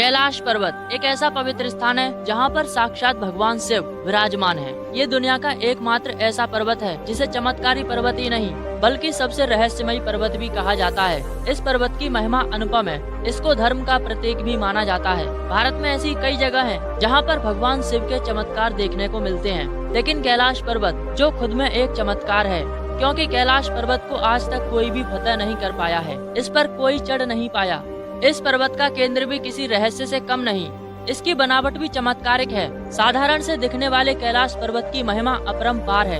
कैलाश पर्वत एक ऐसा पवित्र स्थान है जहाँ पर साक्षात भगवान शिव विराजमान है। ये दुनिया का एकमात्र ऐसा पर्वत है जिसे चमत्कारी पर्वत ही नहीं बल्कि सबसे रहस्यमयी पर्वत भी कहा जाता है। इस पर्वत की महिमा अनुपम है। इसको धर्म का प्रतीक भी माना जाता है। भारत में ऐसी कई जगह हैं जहाँ पर भगवान शिव के चमत्कार देखने को मिलते हैं, लेकिन कैलाश पर्वत जो खुद में एक चमत्कार है, क्योंकि कैलाश पर्वत को आज तक कोई भी फतह नहीं कर पाया है। इस पर कोई चढ़ नहीं पाया। इस पर्वत का केंद्र भी किसी रहस्य से कम नहीं। इसकी बनावट भी चमत्कारिक है। साधारण से दिखने वाले कैलाश पर्वत की महिमा अपरंपार है।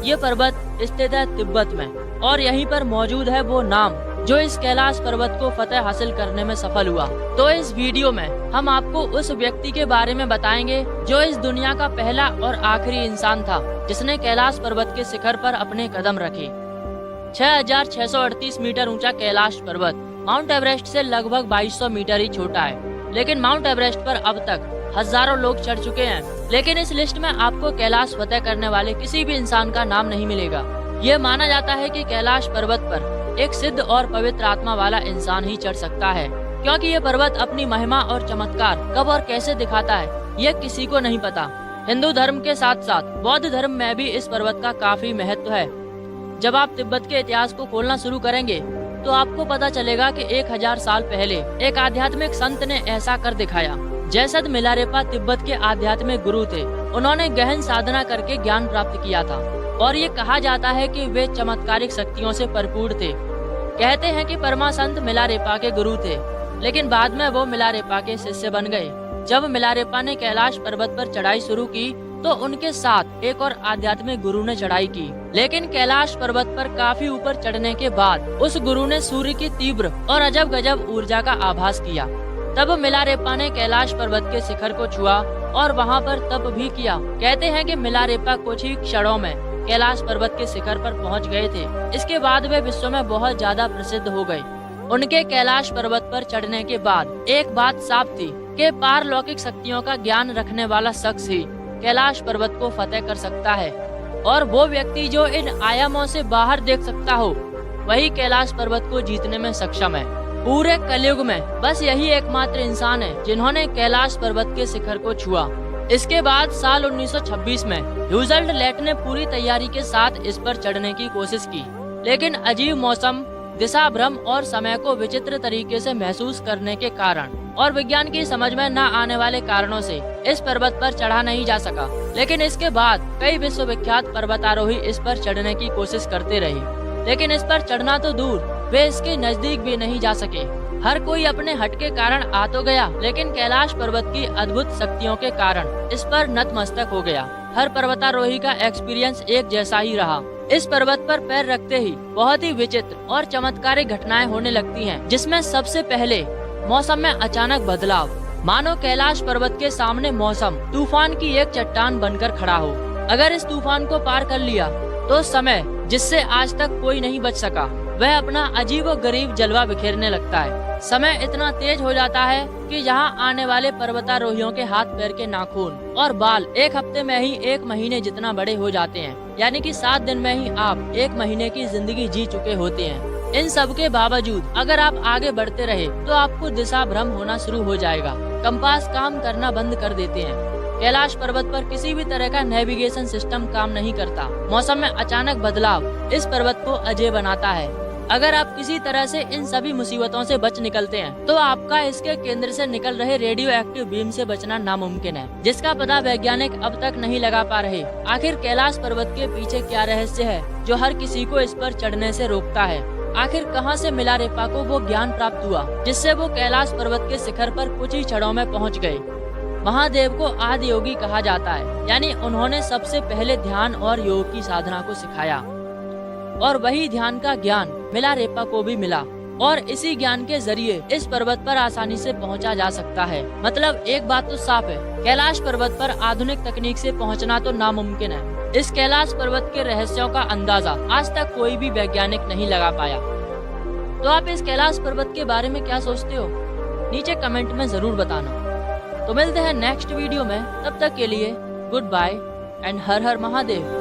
ये पर्वत स्थित है तिब्बत में और यहीं पर मौजूद है वो नाम जो इस कैलाश पर्वत को फतह हासिल करने में सफल हुआ। तो इस वीडियो में हम आपको उस व्यक्ति के बारे में बताएंगे जो इस दुनिया का पहला और आखिरी इंसान था जिसने कैलाश पर्वत के शिखर पर अपने कदम रखे। 6,638 मीटर ऊंचा कैलाश पर्वत माउंट एवरेस्ट से लगभग 2200 मीटर ही छोटा है, लेकिन माउंट एवरेस्ट पर अब तक हजारों लोग चढ़ चुके हैं। लेकिन इस लिस्ट में आपको कैलाश फतह करने वाले किसी भी इंसान का नाम नहीं मिलेगा। ये माना जाता है कि कैलाश पर्वत पर एक सिद्ध और पवित्र आत्मा वाला इंसान ही चढ़ सकता है, क्योंकि ये पर्वत अपनी महिमा और चमत्कार कब और कैसे दिखाता है ये किसी को नहीं पता। हिंदू धर्म के साथ साथ बौद्ध धर्म में भी इस पर्वत का काफी महत्व है। जब आप तिब्बत के इतिहास को खोलना शुरू करेंगे तो आपको पता चलेगा कि 1000 साल पहले एक आध्यात्मिक संत ने ऐसा कर दिखाया। जैसद मिलारेपा तिब्बत के आध्यात्मिक गुरु थे। उन्होंने गहन साधना करके ज्ञान प्राप्त किया था और ये कहा जाता है कि वे चमत्कारिक शक्तियों से भरपूर थे। कहते हैं कि परमा संत मिलारेपा के गुरु थे, लेकिन बाद में वो मिलारेपा के शिष्य बन गए। जब मिलारेपा ने कैलाश पर्वत पर चढ़ाई शुरू की तो उनके साथ एक और आध्यात्मिक गुरु ने चढ़ाई की, लेकिन कैलाश पर्वत पर काफी ऊपर चढ़ने के बाद उस गुरु ने सूर्य की तीव्र और अजब गजब ऊर्जा का आभास किया। तब मिलारेपा ने कैलाश पर्वत के शिखर को छुआ और वहां पर तप भी किया। कहते हैं कि मिलारेपा कुछ ही क्षणों में कैलाश पर्वत के शिखर पर पहुंच गए थे। इसके बाद वे विश्व में बहुत ज्यादा प्रसिद्ध हो गए। उनके कैलाश पर्वत पर चढ़ने के बाद एक बात साफ थी कि पारलौकिक शक्तियों का ज्ञान रखने वाला शख्स ही कैलाश पर्वत को फतेह कर सकता है, और वो व्यक्ति जो इन आयामों से बाहर देख सकता हो वही कैलाश पर्वत को जीतने में सक्षम है। पूरे कलयुग में बस यही एकमात्र इंसान है जिन्होंने कैलाश पर्वत के शिखर को छुआ। इसके बाद साल 1926 में ह्यूजल्ड लेट ने पूरी तैयारी के साथ इस पर चढ़ने की कोशिश की, लेकिन अजीब मौसम, दिशा भ्रम और समय को विचित्र तरीके से महसूस करने के कारण और विज्ञान की समझ में न आने वाले कारणों से इस पर्वत पर चढ़ा नहीं जा सका। लेकिन इसके बाद कई विश्वविख्यात पर्वतारोही इस पर चढ़ने की कोशिश करते रहे, लेकिन इस पर चढ़ना तो दूर, वे इसके नजदीक भी नहीं जा सके। हर कोई अपने हट के कारण आ तो गया, लेकिन कैलाश पर्वत की अद्भुत शक्तियों के कारण इस पर नतमस्तक हो गया। हर पर्वतारोही का एक्सपीरियंस एक जैसा ही रहा। इस पर्वत पर पैर रखते ही बहुत ही विचित्र और चमत्कारिक घटनाएं होने लगती हैं, जिसमें सबसे पहले मौसम में अचानक बदलाव। मानो कैलाश पर्वत के सामने मौसम तूफान की एक चट्टान बनकर खड़ा हो। अगर इस तूफान को पार कर लिया तो समय, जिससे आज तक कोई नहीं बच सका, वह अपना अजीब व गरीब जलवा बिखेरने लगता है। समय इतना तेज हो जाता है कि यहाँ आने वाले पर्वतारोहियों के हाथ पैर के नाखून और बाल एक हफ्ते में ही 1 महीने जितना बड़े हो जाते हैं, यानी कि 7 दिन में ही आप 1 महीने की जिंदगी जी चुके होते हैं। इन सब के बावजूद अगर आप आगे बढ़ते रहे तो आपको दिशा भ्रम होना शुरू हो जाएगा। कंपास काम करना बंद कर देते हैं। कैलाश पर्वत पर किसी भी तरह का नेविगेशन सिस्टम काम नहीं करता। मौसम में अचानक बदलाव इस पर्वत को अजय बनाता है। अगर आप किसी तरह से इन सभी मुसीबतों से बच निकलते हैं तो आपका इसके केंद्र से निकल रहे रेडियो एक्टिव बीम से बचना नामुमकिन है, जिसका पता वैज्ञानिक अब तक नहीं लगा पा रहे। आखिर कैलाश पर्वत के पीछे क्या रहस्य है जो हर किसी को इस पर चढ़ने से रोकता है? आखिर कहां से मिलारेपा को वो ज्ञान प्राप्त हुआ जिससे वो कैलाश पर्वत के शिखर पर कुछ ही क्षणों में पहुंच गए? महादेव को आदि योगी कहा जाता है, यानी उन्होंने सबसे पहले ध्यान और योग की साधना को सिखाया, और वही ध्यान का ज्ञान मिलारेपा को भी मिला, और इसी ज्ञान के जरिए इस पर्वत पर आसानी से पहुंचा जा सकता है। मतलब एक बात तो साफ है, कैलाश पर्वत पर आधुनिक तकनीक से पहुंचना तो नामुमकिन है। इस कैलाश पर्वत के रहस्यों का अंदाजा आज तक कोई भी वैज्ञानिक नहीं लगा पाया। तो आप इस कैलाश पर्वत के बारे में क्या सोचते हो? नीचे कमेंट में जरूर बताना। तो मिलते हैं नेक्स्ट वीडियो में, तब तक के लिए गुड बाय एंड हर हर महादेव।